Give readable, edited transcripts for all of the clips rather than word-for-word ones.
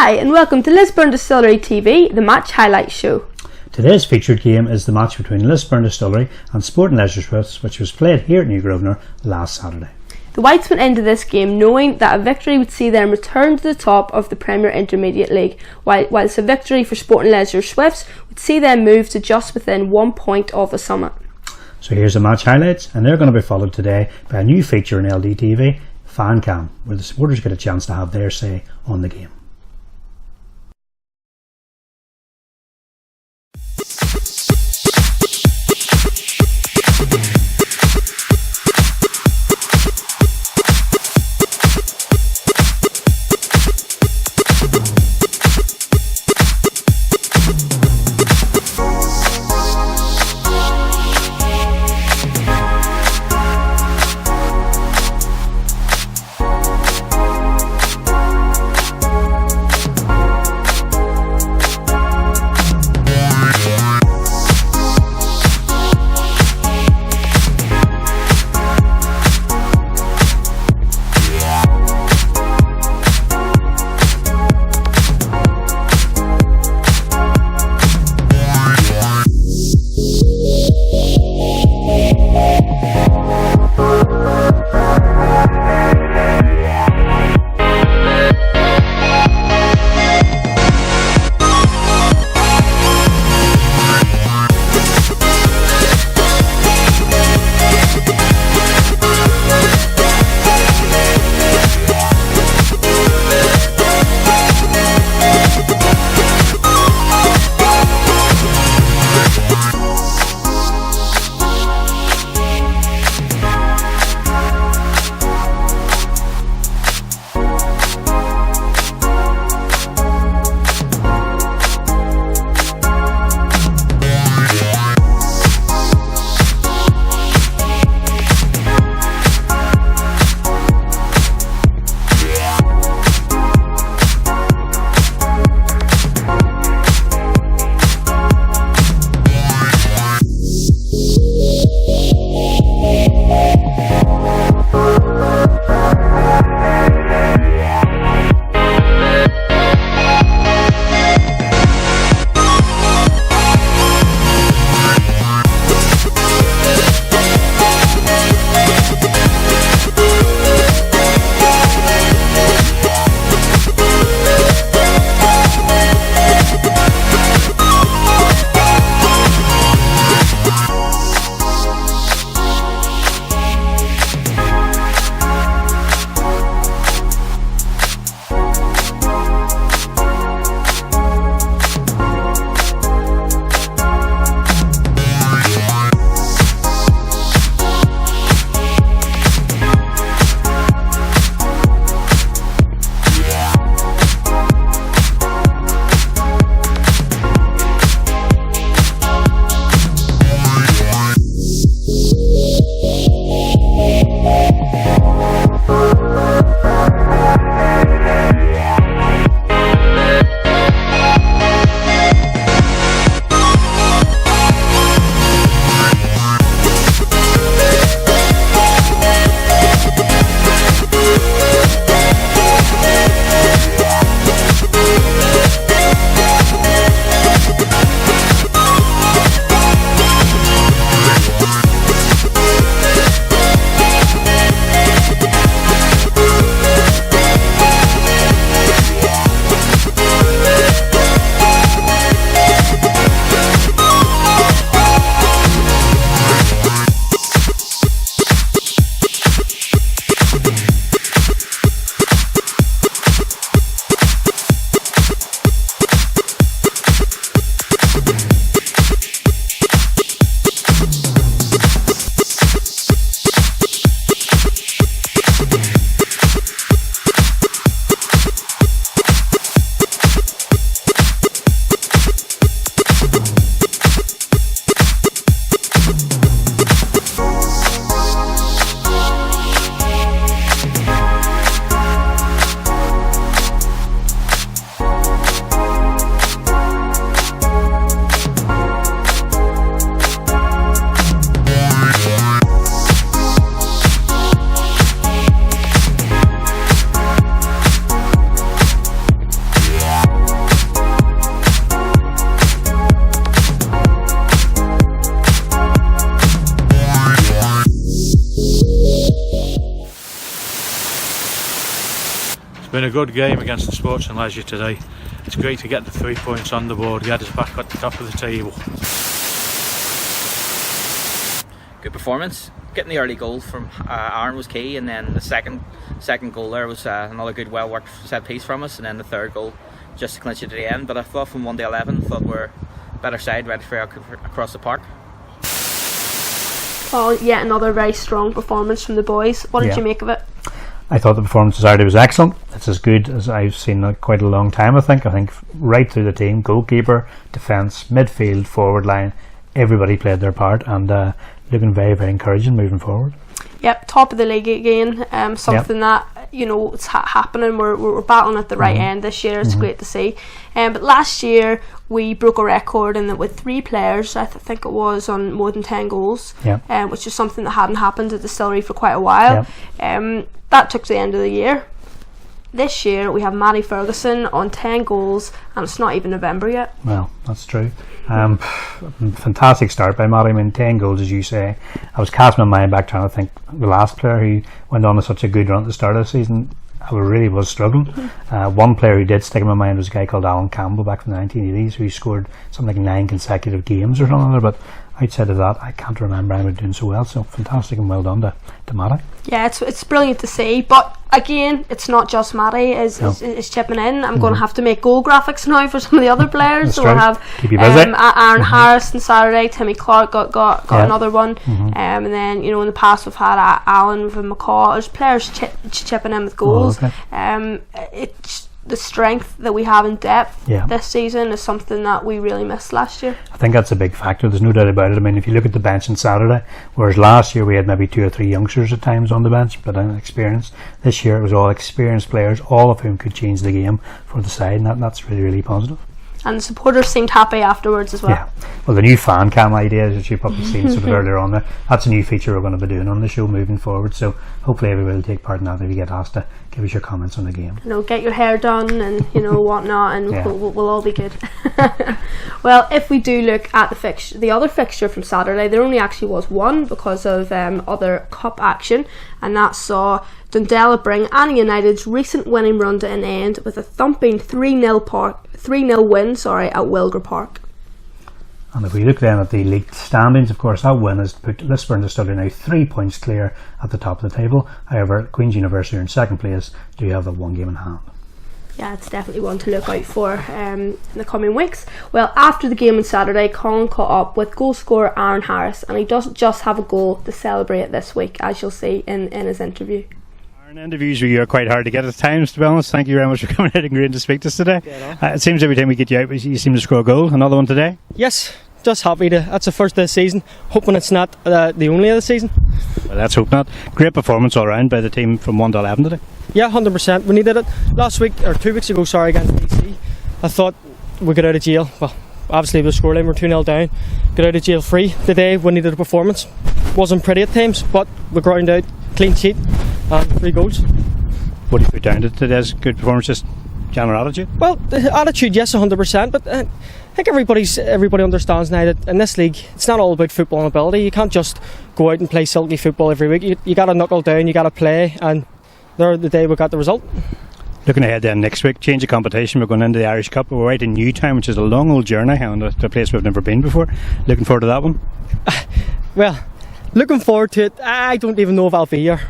Hi and welcome to Lisburn Distillery TV, the match highlight show. Today's featured game is the match between Lisburn Distillery and Sport and Leisure Swifts, which was played here at New Grosvenor last Saturday. The Whites went into this game knowing that a victory would see them return to the top of the Premier Intermediate League, whilst a victory for Sport and Leisure Swifts would see them move to just within 1 point of the summit. So here's the match highlights, and they're going to be followed today by a new feature in LDTV Fancam, where the supporters get a chance to have their say on the game. been a good game against the Sports and Leisure today. It's great to get the 3 points on the board, get us back at the top of the table. Good performance. Getting the early goal from Aaron was key, and then the second goal there was another good, well worked set piece from us, and then the third goal just to clinch it to the end. But I thought from 1 to 11, thought we're better side, ready for across the park. Well, yet another very strong performance from the boys. What did you make of it? I thought the performance Saturday was excellent. It's as good as I've seen in quite a long time, I think. I think right through the team, goalkeeper, defence, midfield, forward line, everybody played their part, and looking very, very encouraging moving forward. Yep, top of the league again. Something that, you know, it's happening. We're battling at the right end this year. It's great to see. But last year we broke a record, and with 3 players, I think it was, on more than 10 goals, which is something that hadn't happened at the Distillery for quite a while. That took to the end of the year. This year we have Matty Ferguson on 10 goals, and it's not even November yet. Well, that's true. Fantastic start by Matty. I mean, 10 goals, as you say. I was casting my mind back trying to think the last player who went on to such a good run at the start of the season. I really was struggling. One player who did stick in my mind was a guy called Alan Campbell back from the 1980s, who scored something like 9 consecutive games or something like that. But outside of that, I can't remember anyone doing so well. So fantastic and well done to Matty. Yeah, it's brilliant to see. But again, it's not just Matty is chipping in. I'm going to have to make goal graphics now for some of the other players. So we'll have Aaron Harris on Saturday. Timmy Clark got another one. And then, you know, in the past we've had Alan with McCaw. There's players chipping in with goals. It's the strength that we have in depth this season is something that we really missed last year. I think that's a big factor, there's no doubt about it. I mean, if you look at the bench on Saturday, whereas last year we had maybe 2 or 3 youngsters at times on the bench, but inexperienced. This year it was all experienced players, all of whom could change the game for the side, and that's really, really positive. And the supporters seemed happy afterwards as well. Yeah, well, the new fan cam idea, as you've probably seen sort of earlier on there, that's a new feature we're going to be doing on the show moving forward. So hopefully everybody will take part in that. If you get asked to give us your comments on the game, you know, get your hair done and whatnot, and we'll all be good. Well, if we do look at the other fixture from Saturday, there only actually was one because of other cup action, and that saw Dundela bring Annie United's recent winning run to an end with a thumping 3-0 win at Wilger Park. And if we look then at the league standings, of course that win has put Lisburn Distillery now 3 points clear at the top of the table. However, Queen's University are in second place, do have the 1 game in hand. Yeah, it's definitely one to look out for in the coming weeks. Well, after the game on Saturday, Colin caught up with goal scorer Aaron Harris, and he doesn't just have a goal to celebrate this week, as you'll see in his interview. Interviews with you are quite hard to get at times, to be honest. Thank you very much for coming out and agreeing to speak to us today. It seems every time we get you out, you seem to score a goal. Another one today? Yes, just happy to. That's the first of the season. Hoping it's not the only of the season. Well, let's hope not. Great performance all round by the team from 1 to 11 today. Yeah, 100%. We needed it. Last week, or 2 weeks ago, against BC, I thought we got out of jail. Well, obviously with the scoreline, we're 2-0 down. Got out of jail free. Today, we needed a performance. Wasn't pretty at times, but we ground out, clean sheet, and 3 goals. What do you put down to today's good performance? Just general attitude? Well, the attitude, yes, 100%, but I think everybody understands now that in this league, it's not all about football and ability. You can't just go out and play silky football every week. You got to knuckle down, you got to play, and there the day we got the result. Looking ahead then next week, change of competition, we're going into the Irish Cup. We're right in Newtown, which is a long old journey and a place we've never been before. Looking forward to that one? Well, looking forward to it. I don't even know if I'll be here.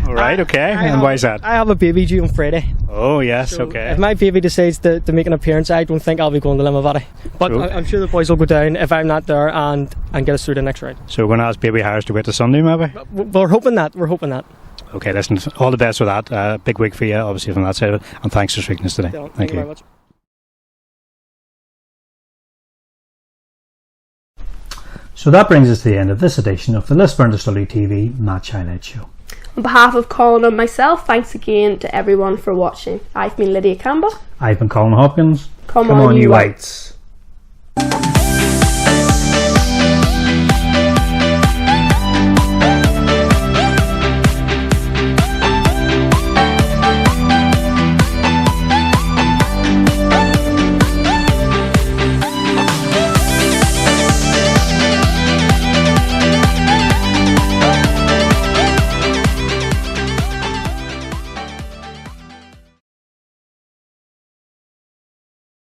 Alright, okay. And why is that? I have a baby due on Friday. Oh yes, so okay. If my baby decides to make an appearance, I don't think I'll be going to Limavady. But I'm sure the boys will go down if I'm not there and get us through the next round. So we're going to ask baby Harris to wait till Sunday maybe? We're hoping that. Okay, listen, all the best with that. Big week for you, obviously, from that side of it. And thanks for speaking to us today. Thank you very much. So that brings us to the end of this edition of the Lisburn Distillery TV Match Highlight Show. On behalf of Colin and myself, thanks again to everyone for watching. I've been Lydia Campbell. I've been Colin Hopkins. Come on, you Whites.